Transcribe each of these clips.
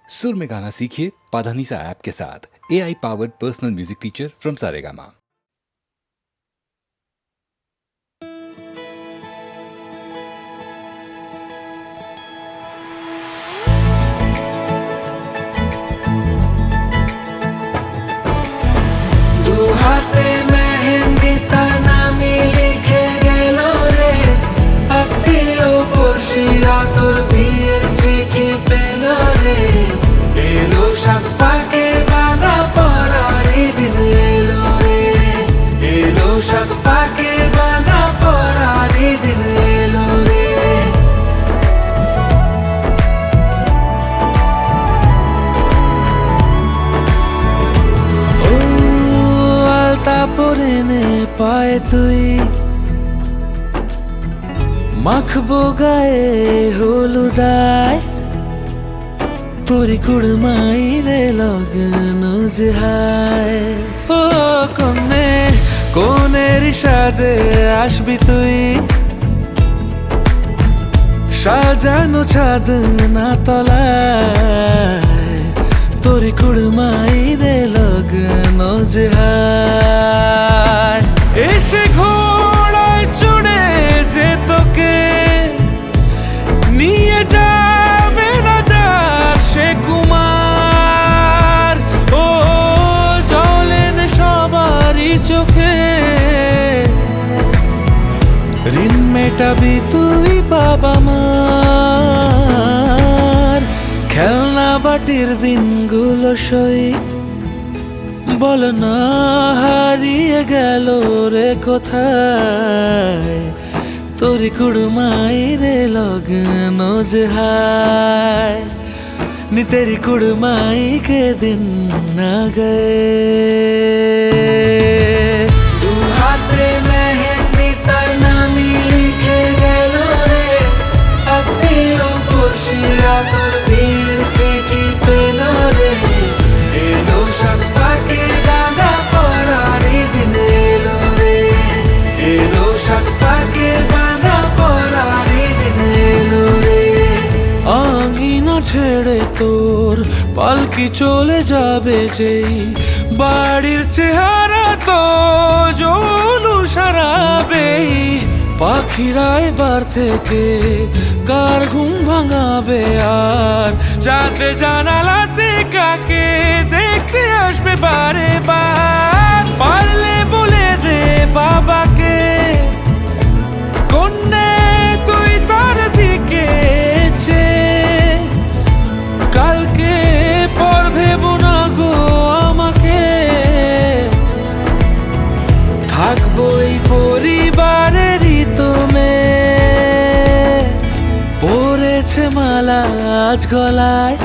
सुर में गाना सीखिए पाधानीसा ऐप के साथ। AI powered personal music teacher from Saregama. হাতে মেহেন্দি তার নামে লিখে গেল রে, আত্মীয় পড়শিরা তোর বিয়ের চিঠি পেল রে। এলো শাক পাকে বাঁধা পরারি দিন এলো রে, এলো শাক পাকে বাঁধা পরারি দিন এলো রে। পরে নে পায়ে তুই মাখবো গায়ে হলুদায়, তোরি কুড়মাই রে লগন জহায়। ও কনে কোনের সাজে আসবি তুই, সাজানো ছাদ না তলায়, তোরি কুড়মাই রে লগন জহায়। এসে ঘোড়ায় চড়ে যে তোকে নিয়ে যাবে রাজার সে কুমার। ও জলেন সবারই চোখে, ঋণ মেটাবি তুই বাবা মার। খেলনা বাটির দিনগুলো সই বল না হারিয়ে গেল রে কোথায়, তোরি কুড়মাই রে লগন জহায়। নি তেরি কুড়মাই के दिन ना गए। দু হাতে মেহেন্দি তার নামে লিখে গেল রে, আত্মীয় পড়শিরা তোর বিয়ের চিঠি পেল রে। এলো শাক পাকে বাঁধা পরারি দিন এলো রে, এলো শাক পাকে বাঁধা পরারি দিন এলো রে। আঙিনা ছেড়ে তোর পালকি চলে যাবে যেই, বাড়ির চেহারা তো জলু সারাবে। পাখিরা এবার থেকে কার ঘুম ভাঙাবে আর, যাতে জানালাতে কাকে দেখতে আসবে বারে বার। পারলে বলে দে বাবাকে কন্যে তুই তার দিকে চেয়ে, কালকে পর ভেবো না গো আমাকে। থাকবো এই পরিবারেরই তুমি, পড়েছে মালা আজ গলায়,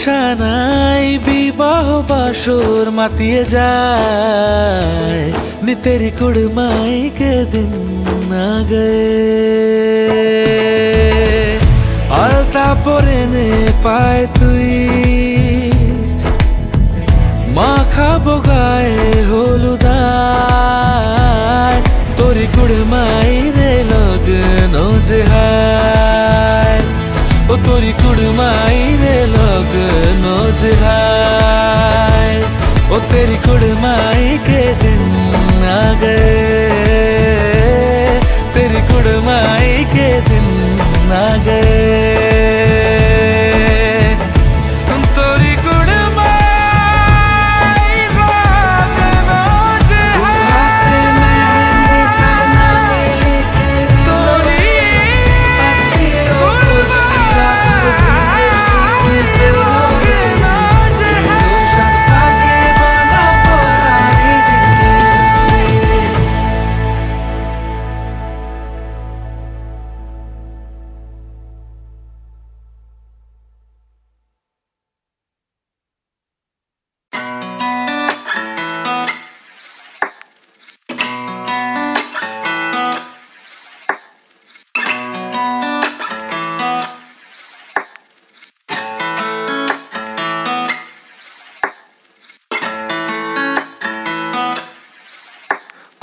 সানাই বিবাহ বাসর মাতিয়ে যায়। নি তেরি কুড়মাই के दिन না গয়ে। আলতা পরে নে পায়ে তুই মাখাবো গায়ে হলুদায়, তোরি কুড়মাই রে লগন জহায়। ও তোরি কুড়মাই রে লগন জহায়। ও তেরি কুড়মাই के दिन ना गए, तेरी कुड़माई के दिन ना गए। तोरी कुड़माई लगन जहाय। तोरी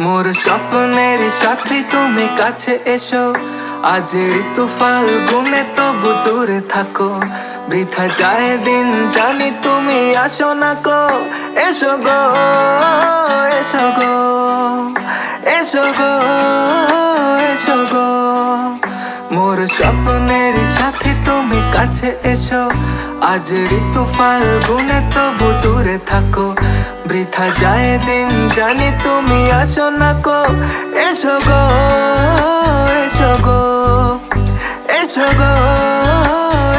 মোর স্বপ্নের সাথী তুমি কাছে এসো, আজ ঋতু ফাল্গুনে তবু দূরে থাকো। বৃথা যায় দিন জানি তুমি আসো না কো এসো গো এসো গো এসো গো এসো গো মোর স্বপ্নের সাথে তুমি কাছে এসো আজ ঋতু ফাল্গুনে তবু দূরে থাকো বৃথা যায় দিন জানি তুমি আসো না কো এসো গো এসো গো এসো গো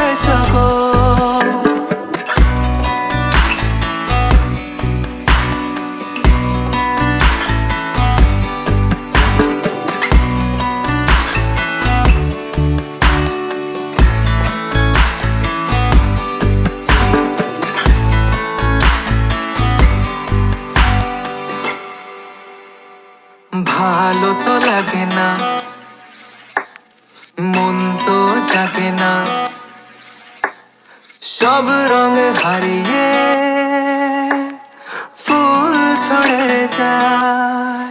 এসো গো ভালো তো লাগে না মন তো জাগে না সব রং হারিয়ে ফুল ছড়ে যায়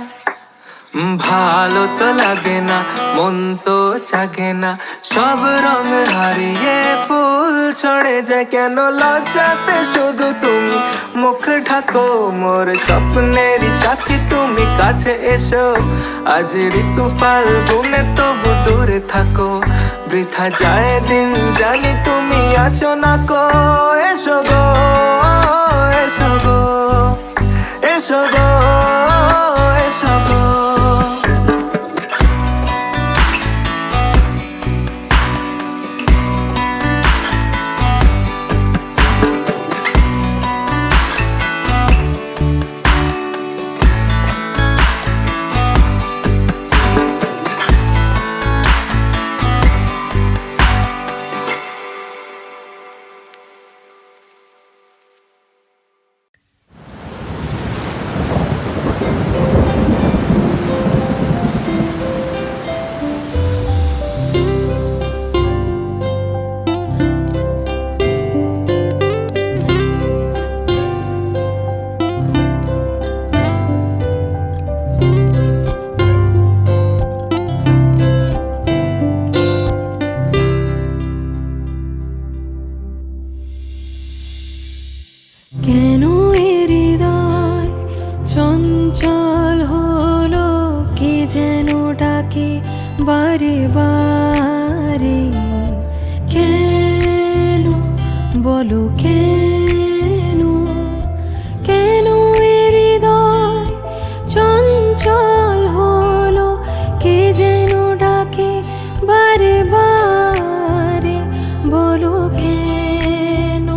ভালো তো লাগে না মন তো জাগে না সব রং হারিয়ে ফুল ছড়ে যায় কেন লজ্জাতে শুধু তুমি মুখ ঢাকো মোর স্বপ্নের সাথে তুমি কাছে এসো আজ ঋতু ফাল্গুনে তবু দূরে থাকো বৃথা যায় দিন জানি তুমি আসো না কো এসো গো এসো গো এসো গো এসো গো কেন এ হৃদয় চঞ্চল হলো কে যেন ডাকে বারে বারে কেন বলো কেন কেন এ হৃদয় চঞ্চল হলো কে যেন ডাকে বারে বারে বলো কেন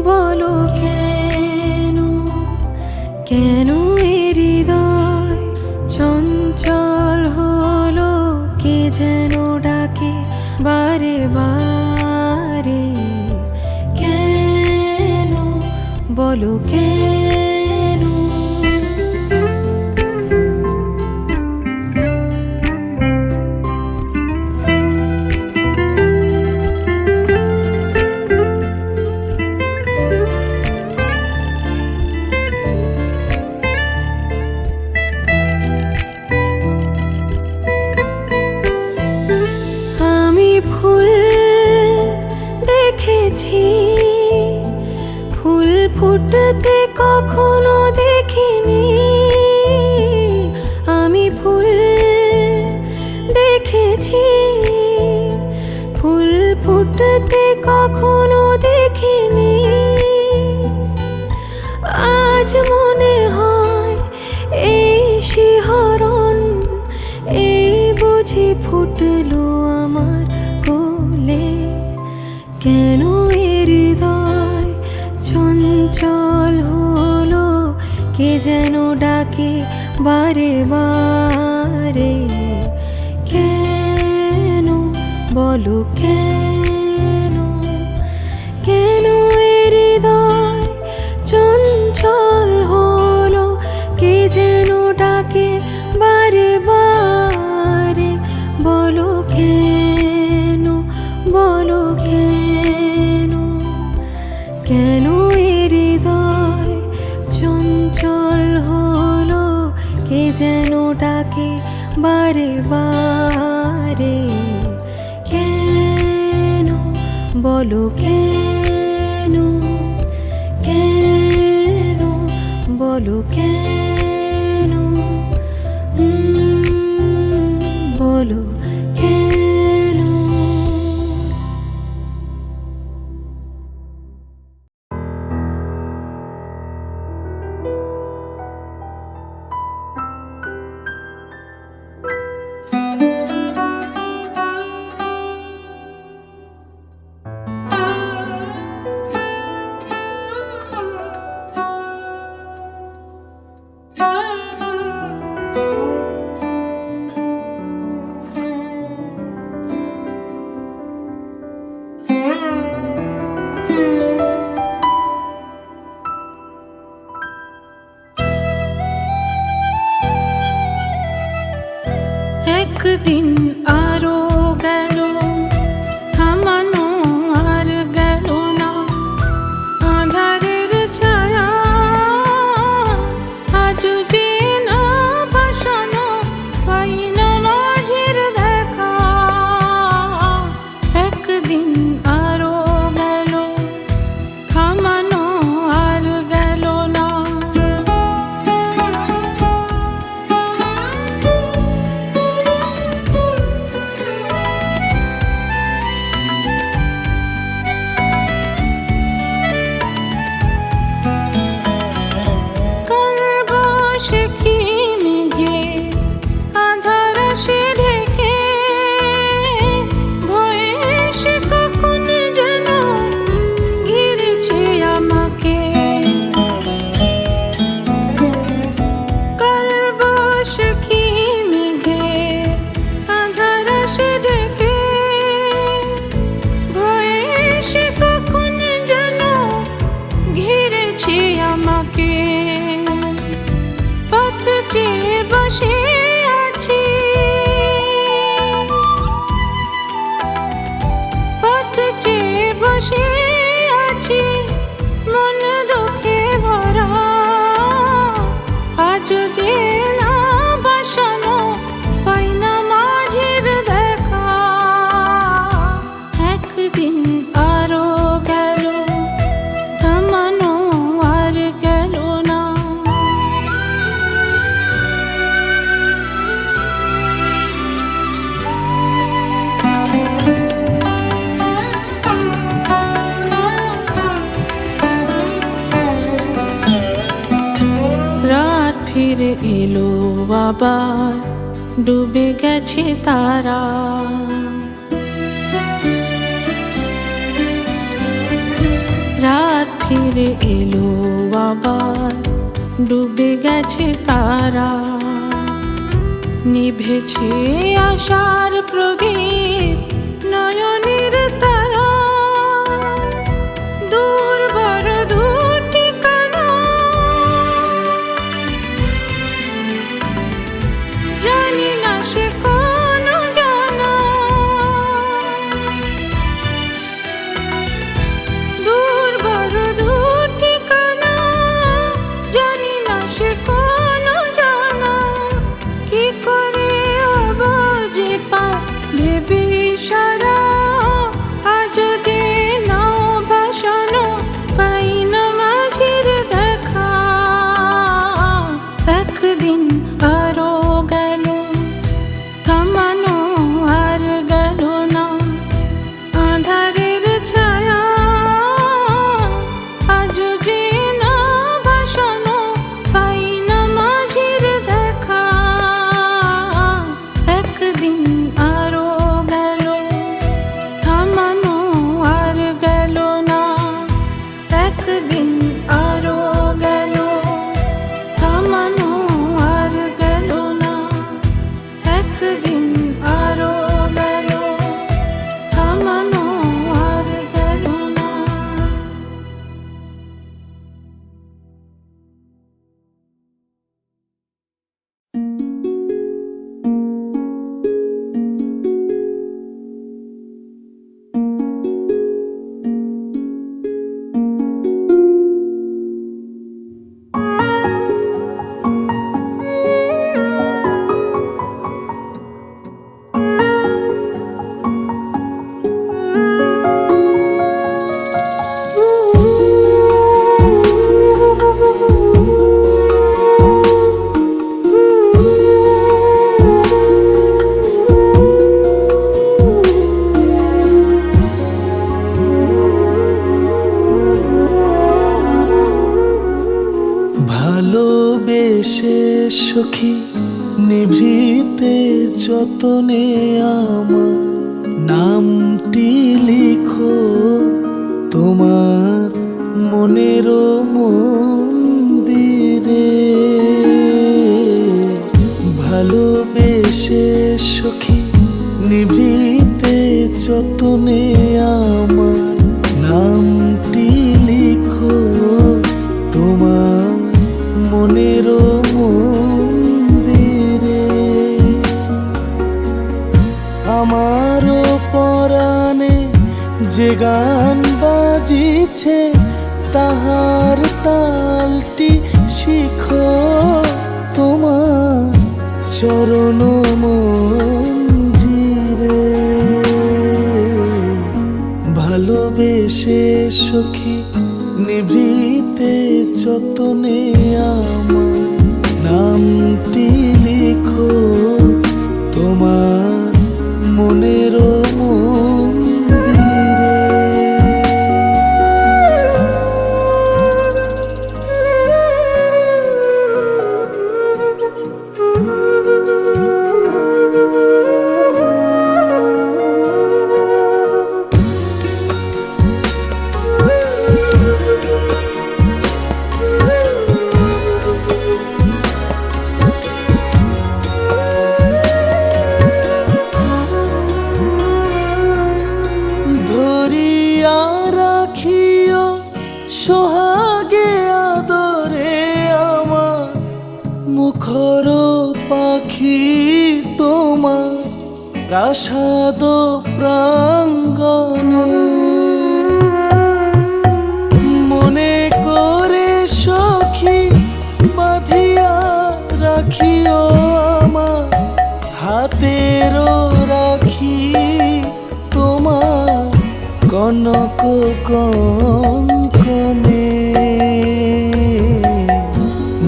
বলো কেন কেন এ হৃদয় চঞ্চল হলো কে যেন ডাকে বারে বারে কেন বলো কেন আমি ফুল দেখেছি ফুল ফুটতে কখনো দেখিনি আমি ফুল দেখেছি ফুল ফুটতে কখনো দেখিনি আজ মনে হয় এই শিহরণ এই বুঝি ফুটলো আমার কোলে কেন এ হৃদয় চঞ্চল হলো কে যেন ডাকে বারে বারে কেন বলো কেন কেন এ হৃদয় চঞ্চল হলো কে যেন ডাকে বারে বারে বলো কেন বলো কেন কেন এ হৃদয় চঞ্চল হলো কে যেন ডাকে বারে বারে কেন বলো কেন, কেন, বলো কেন, বলো কেন। একদিন আরো গেল, থামানো আর গেল না, আঁধারের ছায়া আজ যে না ভাসানো, পাই না মাঝের দেখা। একদিন আরো গেল, থামানো আর গেল না। পথ চেয়ে বসে আছি, পথ চেয়ে বসে আছি, মন দুঃখে ভরা, আজ যে না ভাসানো, পাই না মাঝের দেখা। একদিন আরো গেল, থামানো আর গেল না। রাত ফিরে এলো আবার, ডুবে গেছে তারা, রাত ফিরে এলো আবার, ডুবে গেছে তারা, নিভেছে আশার প্রদীপ নয়নের তারা, দূর বড় দূর ঠিকানা, জানি না সে কোন জানা, দূর বড় দূর ঠিকানা, জানি না সে কোন জানা। কি করে আবাজে পা ভেবে সারা, আজ যে নাও ভাসানো, পাই না মাঝের দেখা। একদিন আরো গেল, থামানো আর গেল না, আঁধারের ছায়া আজ যে না ভাসানো, পাই না মাঝের দেখা। একদিন আরো গেল, থামানো আর গেল না, একদিন আরো গেল, থামানো আর গেল না, একদিন আরো গেল, থামানো আর গেল না। সখী নিভৃতে যতনে আমার নামটি লিখো তোমার মনের মন্দিরে। ভালোবেসে সখী নিভৃতে যতনে আমার নামটি লিখো তোমার মনের মন্দিরে। আমারও পরাণে যে গান বাজিছে তাহার তালটি শিখো তোমার চরণ মঞ্জিরে। ভালোবেসে সখী নিভৃতে যতনে আমার নামটি লিখো তোমার মনের মন্দিরে। সোহাগে আদরে আমার মুখর পাখি তোমার প্রাসাদ প্রাঙ্গণে। মনে করে সখী বাঁধিয়া রাখিও আমার হাতের রাখি তোমার কনক কঙ্কনে।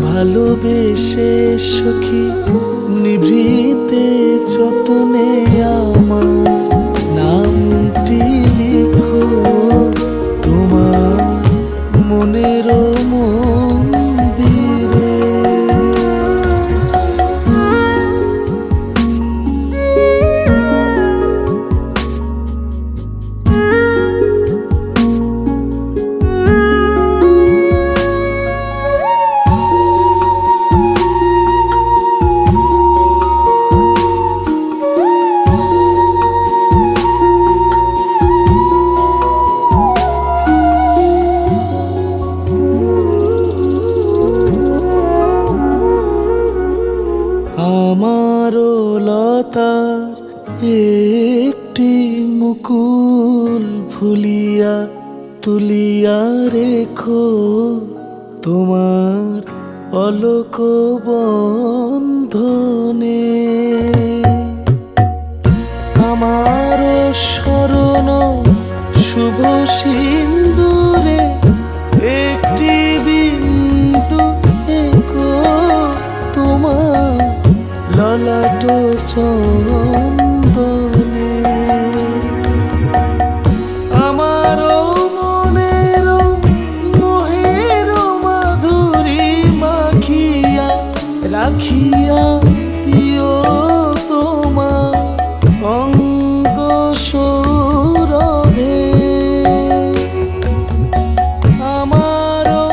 ভালোবেসে সখী নিভৃতে যতনে আমার নামটি লিখো তোমার মনের মন্দিরে। আমারও লতার একটি মুকুল ভুলিয়া তুলিয়া রেখো তোমার অলোক বন্ধনে। আমারও স্মরণ শুভ সিন্দুরে একটি বিন্দু এঁকো তোমার ললাট চন্দনে। আমারও মনের মোহের মাধুরী মাখিয়া রাখিয়া দিও তোমার অঙ্গ সৌরভে। আমারও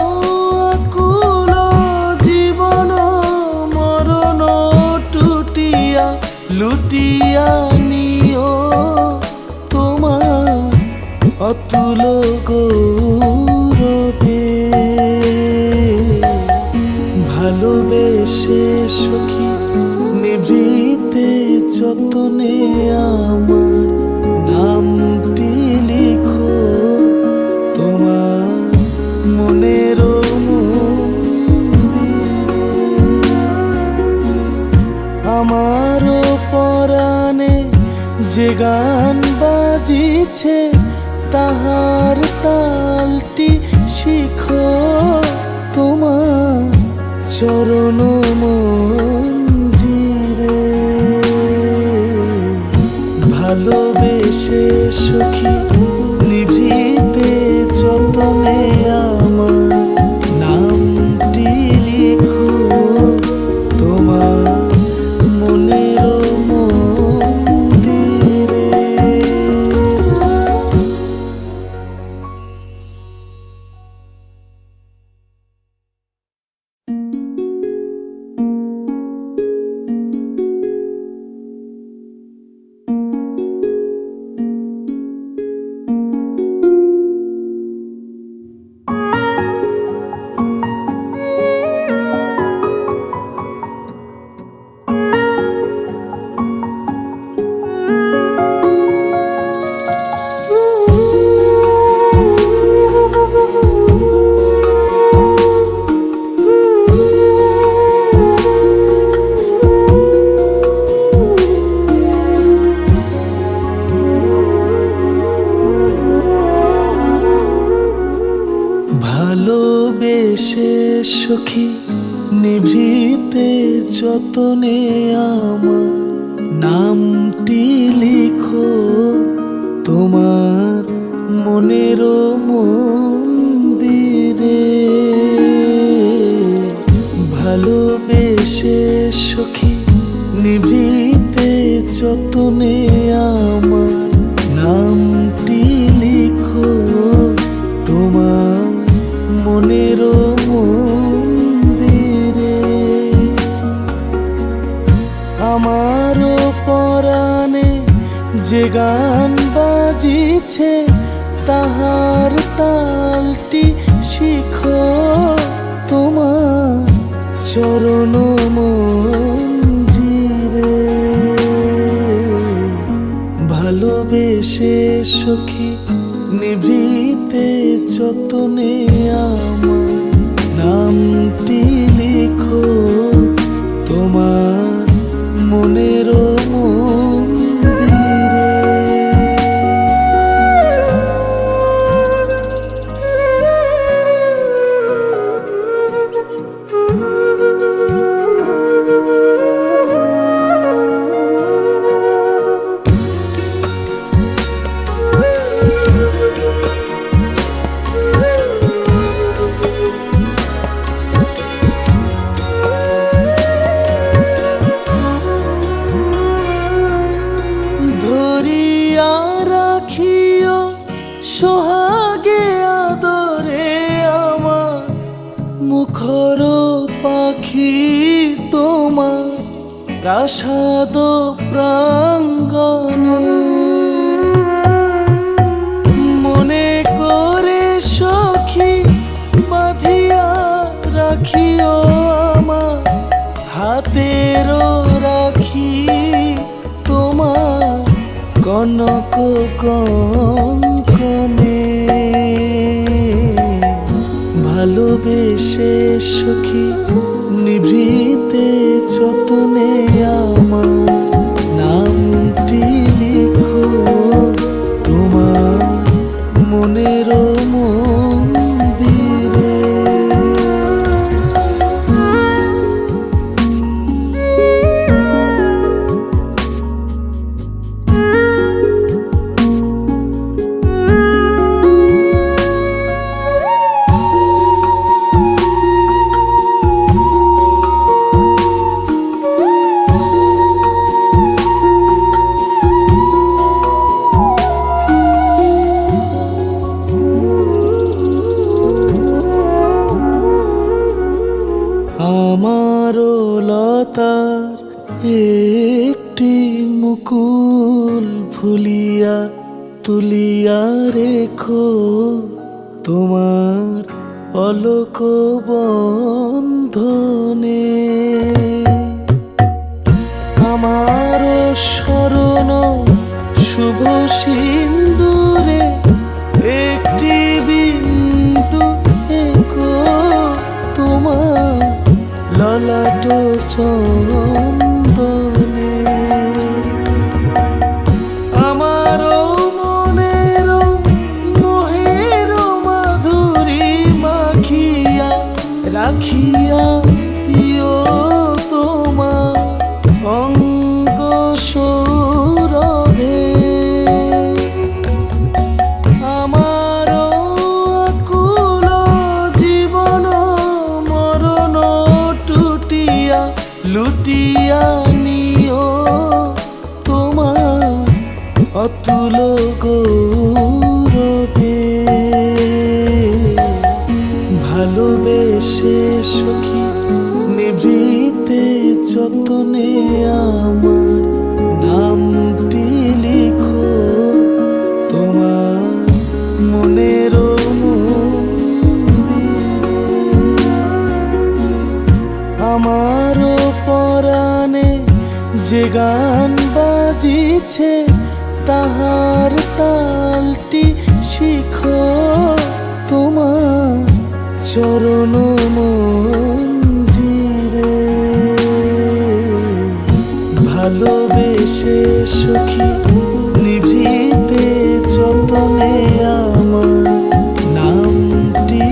আকুল জীবন মরণ টুটিয়া লুটিয়া নিও তোমার অতুল গৌরবে। ভালোবেসে সখী নিভৃতে যতনে আমার নামটি লিখো তোমার মনের মন্দিরে। আমারও পরাণে যে গান বাজিছে তাহার তালটি শিখো তোমার চরণ মঞ্জিরে। ভালোবেসে সখী নিভৃতে যতনে আমার নামটি লিখো তোমার ভালোবেসে সখী নিভৃতে যতনে আমার নামটি লিখো তোমার মনের মন্দিরে। ভালোবেসে সখী নিভৃতে যতনে আমার নামটি লিখো তোমার মনের মন্দিরে। আমারও পরাণে যে গান বাজিছে তাহার তালটি শিখো তোমার চরণ মঞ্জিরে। ভালোবেসে সখী নিভৃতে যতনে আমার নামটি লিখো তোমার মনের মন্দিরে। ধরিয়া রাখিও সোহাগে আদরে আমার মুখর পাখি তোমার প্রাসাদ প্রাঙ্গণে। মনে করে সখী বাঁধিয়া রাখিও আমার হাতের রাখি তোমার কনক কঙ্কনে। ভালোবেসে সখী নিভৃতে যতনে আমার নামটি লিখো তোমার মনের মন্দিরে। আমারও লতার একটি মুকুল ভুলিয়া তুলিয়া রেখো তোমার অলোক বন্ধনে। আমারও স্মরণ শুভ সিন্দুরে একটি বিন্দু এঁকো তোমার ললাট চন্দনে। আমারও মনের মোহের মাধুরী মাখিয়া রাখিয়া দিও তোমার অঙ্গ সৌরভে। আমারও আকুল জীবন মরণ টুটিয়া লুটিয়া নিও তোমার অতুল গৌরবে। ভালোবেসে সখী নিভৃতে যতনে আমার নামটি লিখো তোমার মনের মন্দিরে। আমারও পরাণে যে গান বাজিছে তাহার তালটি শিখো তোমার চরণ মঞ্জিরে। ভালোবেসে সখী নিভৃতে যতনে আমার নামটি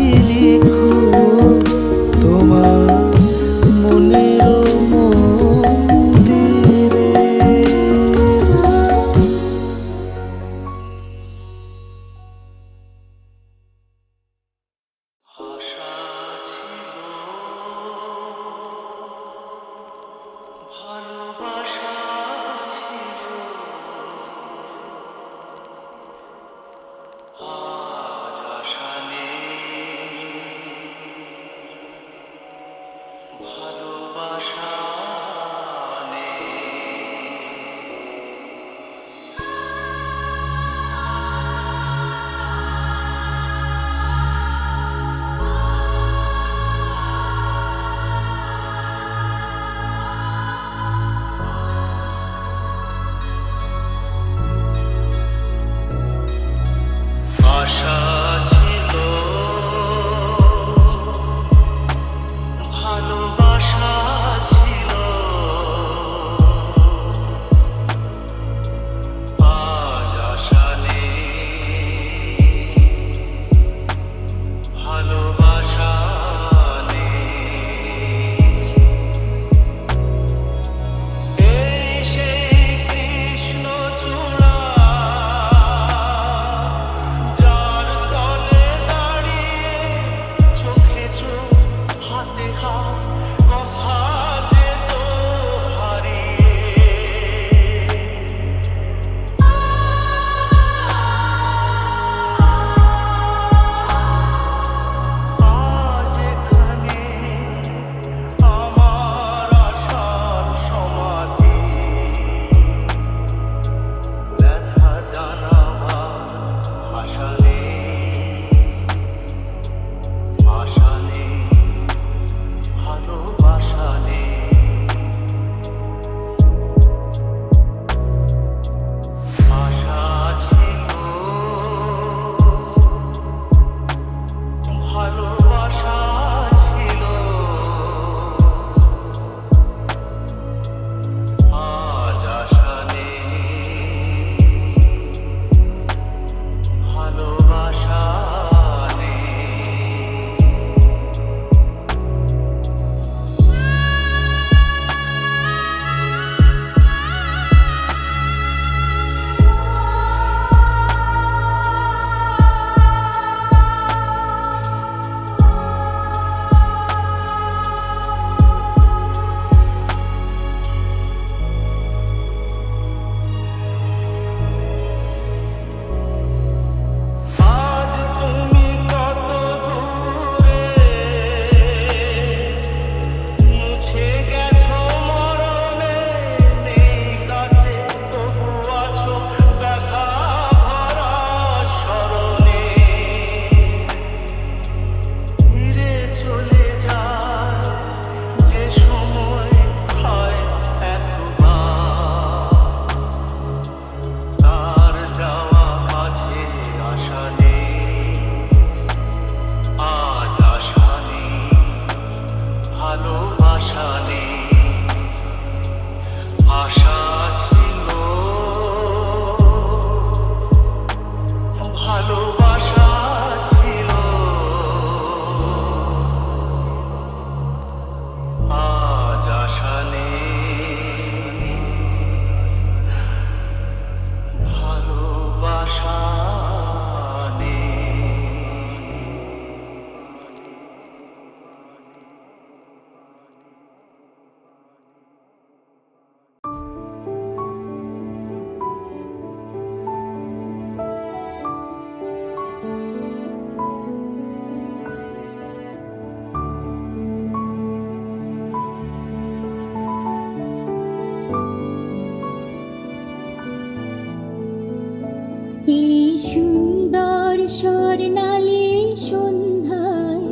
স্বর্ণালী সন্ধ্যায়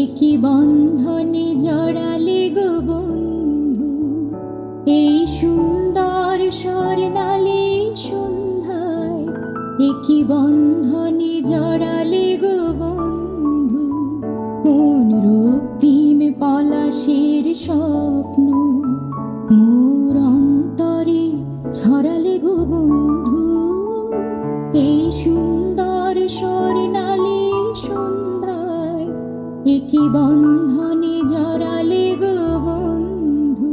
একই বন্ধনে জড়ালে গো বন্ধু, এই সুন্দর স্বর্ণালী সন্ধ্যায় একই বন্ধনে জড়ালে গো বন্ধু। কোন রক্তিম পলাশের স্বপ্ন মোর অন্তরে ছড়ালে গো বন্ধু, এই সুন্দর স্বর্ণালী সন্ধ্যায় একই বন্ধনে জড়ালে গো বন্ধু।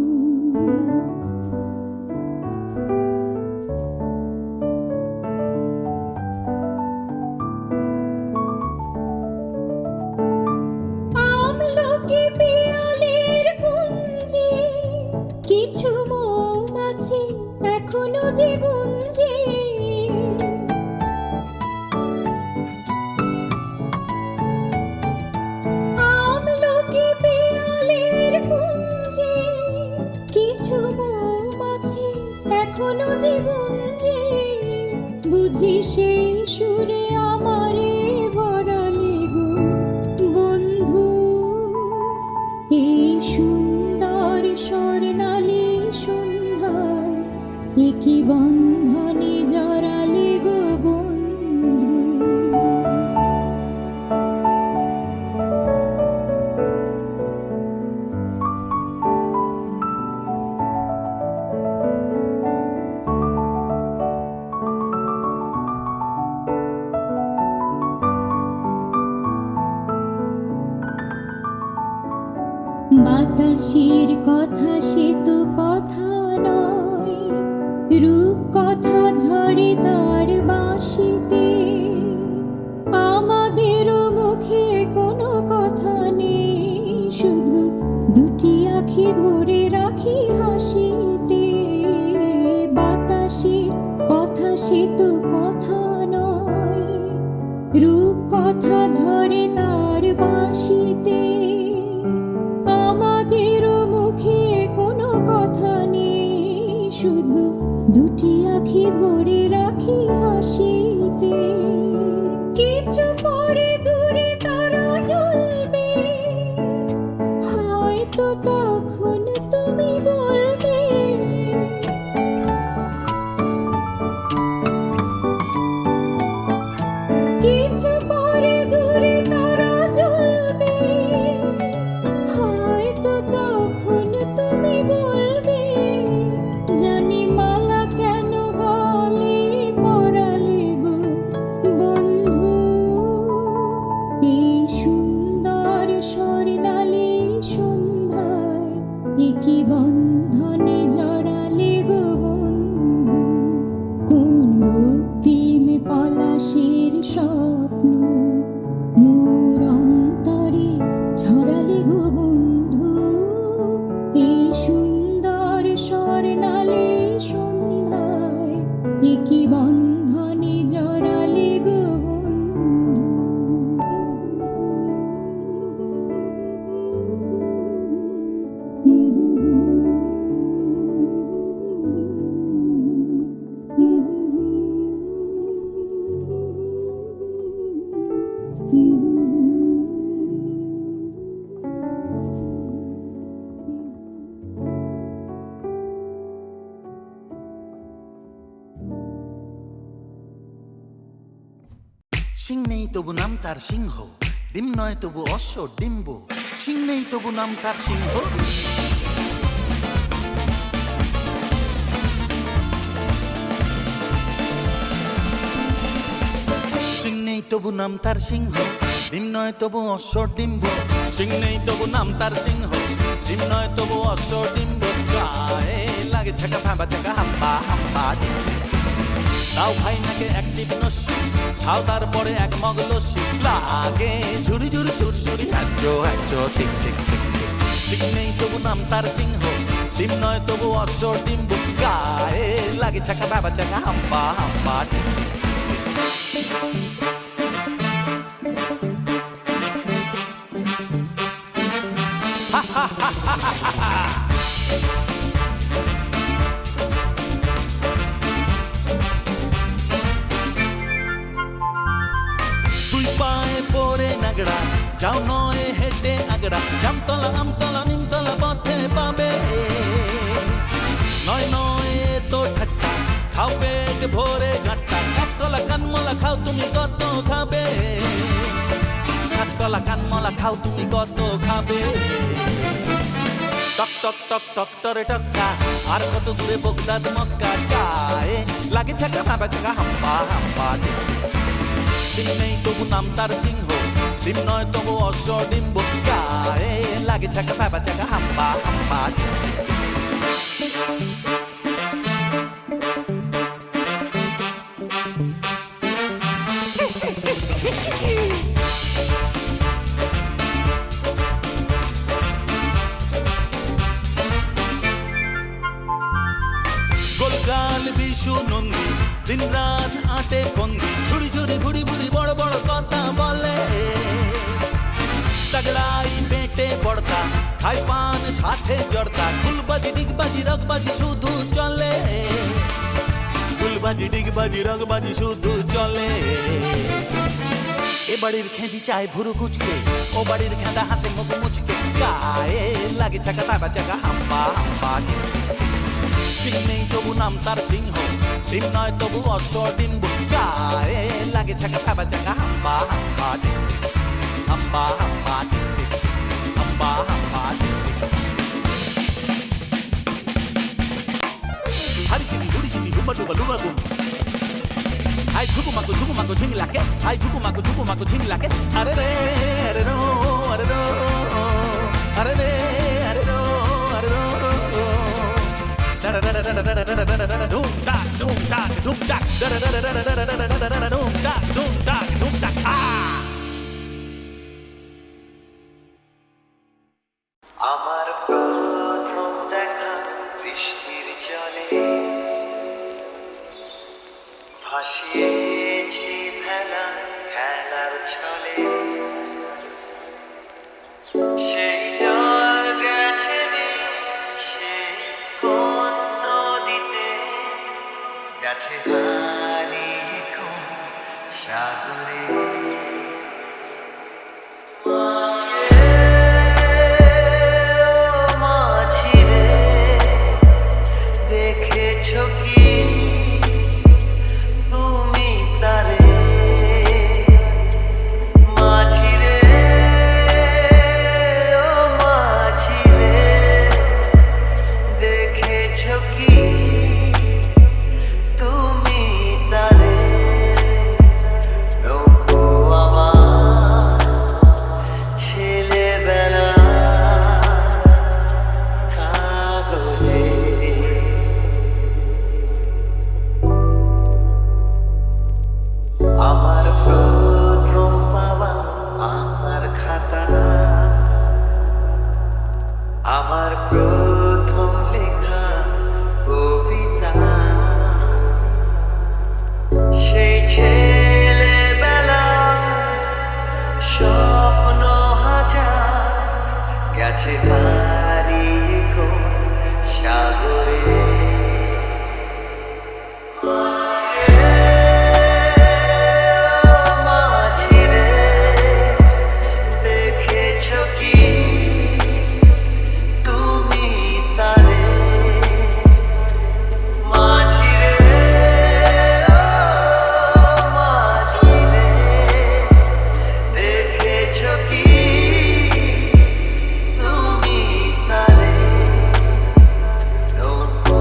আমলকি পিয়ালের কুঞ্জে কিছু মৌমাছি এখনো যে গুঞ্জে, আমলকি পিয়ালের কুঞ্জে কিছু মৌমাছি এখনো যে গুঞ্জে, বুঝি সে সুরে আমারে বড়ালে গো বন্ধু, এই সুন্দর স্বর্ণালী সন্ধ্যায় একই বন্ধনে জড়ালে গো বন্ধু। বাতাসের কথা সে তো কথা নয়, রূপ কথা ঝরে তার বাঁশিতে, আমাদেরও মুখে কোনো কথা নেই, শুধু দুটি আঁখি ভরে রাখি হাসিতে। বাতাসের কথা সে তো কথা নয়, রূপ কথা ঝরে তার বাঁশিতে, আমাদেরও মুখে কোনো কথা নেই, শুধু দুটি আঁখি ভরে রাখি হাসিতে। কিছু পরে দূরে তারা জ্বলবে, হয়তো তখন তুমি বলবে, কিছু পরে দূরে তারা জ্বলবে, হয়তো তখন তুমি বলবে, জানি মালা কেন গলে পরালে গো বন্ধু, এই সুন্দর স্বর্ণালী সন্ধ্যায় একই বন্ধনে জড়ালে গো বন্ধু। কোন রক্তিম পলাশের স্বপ্ন মোর অন্তরে ছড়ালে গো বন্ধু, এই সুন্দর স্বর্ণালী সন্ধ্যায় একই বন্ধনে জড়ালে গো বন্ধু। সিং নেই তবু নাম তার সিংহ, ডিম নয় তবু অশ্ব ডিম্ব, সিং নেই তবু নাম তার সিংহ। সিং নেই তবু নাম তার সিংহ, ডিম নয় তবু অশ্ব ডিম্ব, সিং নেই তবু নাম তার সিংহ, ডিম নয় তবু অশ্ব ডিম্ব। গায়ে লাগে ছাকা ভাবা ছাকা হাম্বা হাম্বা ডিম, তাও ভাই নাকে এক টিপ নস্যি, খাও তারপরে এক মগ লস্যি, লাগে ঝুড়ি ঝুড়ি সুরি সুরি হ্যাচো হ্যাচো ঠিক ঠিক ঠিক ঠিক। সিং নেই তবু নাম তার সিংহ, ডিম নয় তবু অশ্ব ডিম্ব, গায়ে লাগে ছাকা ভাবা ছাকা হাম্বা হাম্বা ডিম। তাগড়া, যাও নয় হেঁটে আগড়া, জামতলা আমতলা নিমতলা পথে পাবে। নয় নয় তো ঠাট্টা, খাও পেট ভরে ঘাট্টা, কাঁচকলা কানমলা খাও তুমি কত খাবে। কাঁচকলা কানমলা খাও তুমি কত খাবে। টক টক টক টক টরে টক্কা, আর কত দূরে বগদাদ মক্কা, গায়ে লাগে ছাকা ভাবা ছাকা হাম্পা হাম্পা। সিং নেই তবু নাম তার সিংহ, ডিম নয় তবু অশ্ব ডিম্ব, গায়ে লাগে ছাকা ভাবা ছাকা হাম্পা হাম্পা। গোলগাল বিশু নন্দী, দিন রাত আটে বন্দি, ঝুড়ি ঝুড়ি ভুড়ি ভুড়ি বড় বড় কথা বলে। তগড়াই পেটে পড়তা, খাই পান সাথে জড়তা, গুলবাজি ডিগবাজি রগবাজি শুধু চলে। গুলবাজি ডিগবাজি রগবাজি শুধু চলে। এ বাড়ির খেঁদি চায় ভুরু কুচকে, ও বাড়ির খেঁদা হাসে মুখ মুচকে, গায়ে লাগে ছাকা তাবা চাকা হাম্পা হাম্পা। সিং নেই তবু নাম তার সিংহ, ডিম নয় তবু অশ্ব ডিম্ব, গায়ে লাগে ছাকা তাবা চাকা হাম্পা হাম্পা হাম্পা হাম্পা হাম্পা হাম্পা। হারি চিনি হুড়ি চিনি হুবা ডুবা ডুবা গুম, হাই ঝুকু মাকু ঝিংলাকে, হাই ঝুকু মাকু ঝিংলাকে। আরে রে আরে রো আরে রো আরে রে আরে রো আরে rho. Doom da doom da doom da doom da doom da doom da. আমার প্রথম দেখা বৃষ্টির জলে, ভাসিয়েছি ভেলা খেলার ছলে। সেই জল গেছে সে কোন নদীতে, গেছে হারিয়ে কোন সাগরে। দেখেছো কি তুমি তারে, মাঝিরে ও মাঝিরে, দেখেছো কি তুমি তারে। নৌকো আমার ছেলেবেলা কাগজে। আমার প্রথম পাওয়া আমার খাতা, আমার প্রথম লেখা কবিতা, সেই ছেলেবেলা স্বপ্ন হাজার, গেছে হারিয়ে কোন সাগরে। মাঝিরে দেখেছো কি তুমি তারে, মাঝিরে মাঝিরে, দেখেছো কি তুমি তারে। নৌকো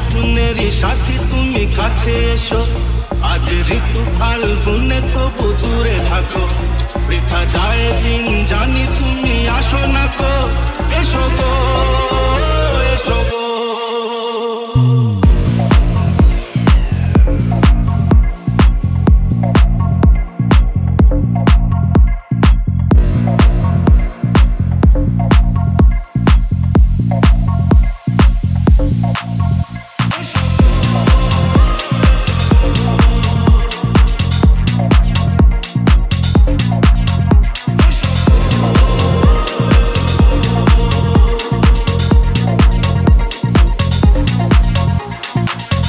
স্বপ্নেরই সাথী তুমি কাছে এসো, আজ ঋতু ফাল্গুনে তবু দূরে থাকো, বৃথা যায় দিন জানি তুমি আসো না কো, এসো গো এসো গো।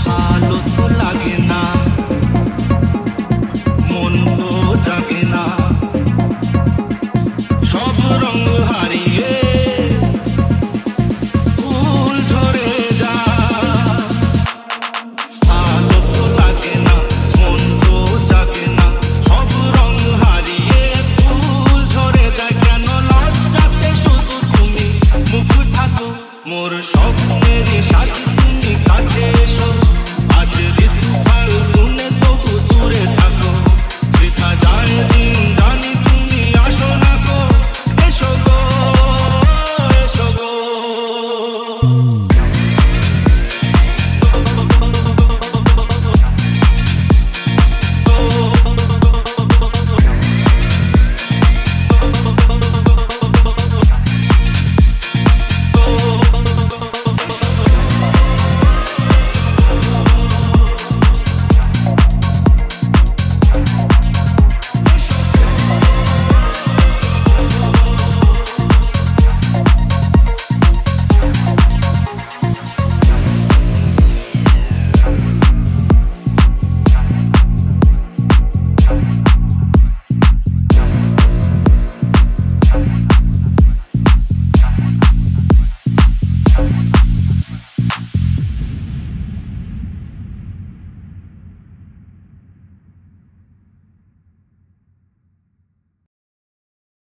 ভালো তো লাগে না, মন তো জাগে না, সব রঙ হারিয়ে ফুল ঝরে যায়। ভালো তো লাগে না, মন তো জাগে না, সব রঙ হারিয়ে ফুল ঝরে যায়। কেন লজ্জাতে শুধু তুমি মুখ থাকো, মোর স্বপ্নেরই সাথী